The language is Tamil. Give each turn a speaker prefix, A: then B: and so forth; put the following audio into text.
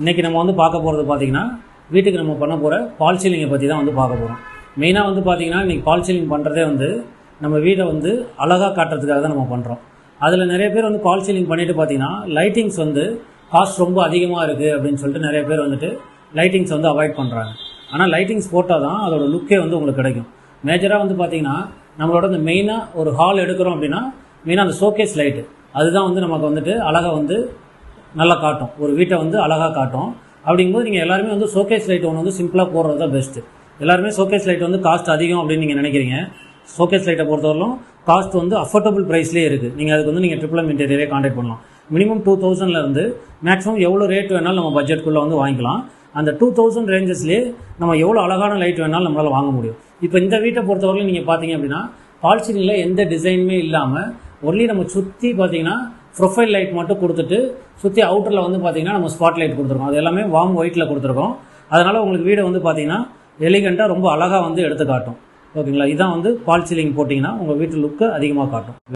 A: இன்றைக்கி நம்ம வந்து பார்க்க போகிறது பார்த்திங்கன்னா வீட்டுக்கு நம்ம பண்ண போகிற பால் சீலிங்கை பற்றி தான் வந்து பார்க்க போகிறோம். மெயினாக வந்து பார்த்திங்கன்னா இன்றைக்கி பால் சீலிங் பண்ணுறதே வந்து நம்ம வீடை வந்து அழகாக காட்டுறதுக்காக தான் நம்ம பண்ணுறோம். அதில் நிறைய பேர் வந்து பால் சீலிங் பண்ணிவிட்டு பார்த்திங்கன்னா லைட்டிங்ஸ் வந்து காஸ்ட் ரொம்ப அதிகமாக இருக்குது அப்படின்னு சொல்லிட்டு நிறைய பேர் வந்துட்டு லைட்டிங்ஸ் வந்து அவாய்ட் பண்ணுறாங்க. ஆனால் லைட்டிங்ஸ் போட்டால் தான் அதோட லுக்கே வந்து உங்களுக்கு கிடைக்கும். மேஜராக வந்து பார்த்திங்கன்னா நம்மளோட இந்த மெயினாக ஒரு ஹால் எடுக்கிறோம் அப்படின்னா மெயினாக அந்த ஷோகேஸ் லைட்டு அதுதான் வந்து நமக்கு வந்துட்டு அழகாக வந்து நல்லா காட்டும், ஒரு வீட்டை வந்து அழகாக காட்டும். அப்படிங்கும்போது நீங்கள் எல்லாருமே வந்து ஷோகேஸ் லைட் ஒன்று வந்து சிம்பிளாக போடுறது தான் பெஸ்ட்டு. எல்லாருமே ஷோகேஸ் லைட் வந்து காஸ்ட் அதிகம் அப்படின்னு நீங்கள் நினைக்கிறீங்க. ஷோகேஸ் லைட்டை பொறுத்தவரைக்கும் காஸ்ட் வந்து அஃபோர்டபுள் ப்ரைஸ்லேயே இருக்குது. நீங்கள் அதுக்கு வந்து நீங்கள் ட்ரிபிள் எம் இன்டீரியரே கான்டாக்ட் பண்ணலாம். மினிமம் 2000 மேக்ஸிமம் எவ்வளோ ரேட் வேணாலும் நம்ம பட்ஜெட்குள்ளே வந்து வாங்கிக்கலாம். அந்த 2000 ரேஞ்சஸ்லேயே நம்ம எவ்வளோ அழகான லைட் வேணாலும் நம்மளால் வாங்க முடியும். இப்போ இந்த வீட்டை பொறுத்தவரைக்கும் நீங்கள் பார்த்தீங்க அப்படின்னா பால் சீலிங்கில் எந்த டிசைனுமே இல்லாமல் ஒன்லி நம்ம சுற்றி பார்த்தீங்கன்னா ப்ரொஃபைல் லைட் மட்டும் கொடுத்துட்டு சுற்றி அவுட்டரில் வந்து பார்த்தீங்கன்னா நம்ம ஸ்பாட் லைட் கொடுத்துருக்கோம். அது எல்லாமே வார்ம் ஒயிட்டில் கொடுத்துருக்கோம். அதனால் உங்களுக்கு வீடை வந்து பார்த்தீங்கன்னா எலிகண்ட்டாக ரொம்ப அழகாக வந்து எடுத்து காட்டும். ஓகேங்களா? இதான் வந்து பால் சீலிங் போட்டிங்கன்னா உங்கள் வீட்டு லுக்கு அதிகமாக காட்டும்.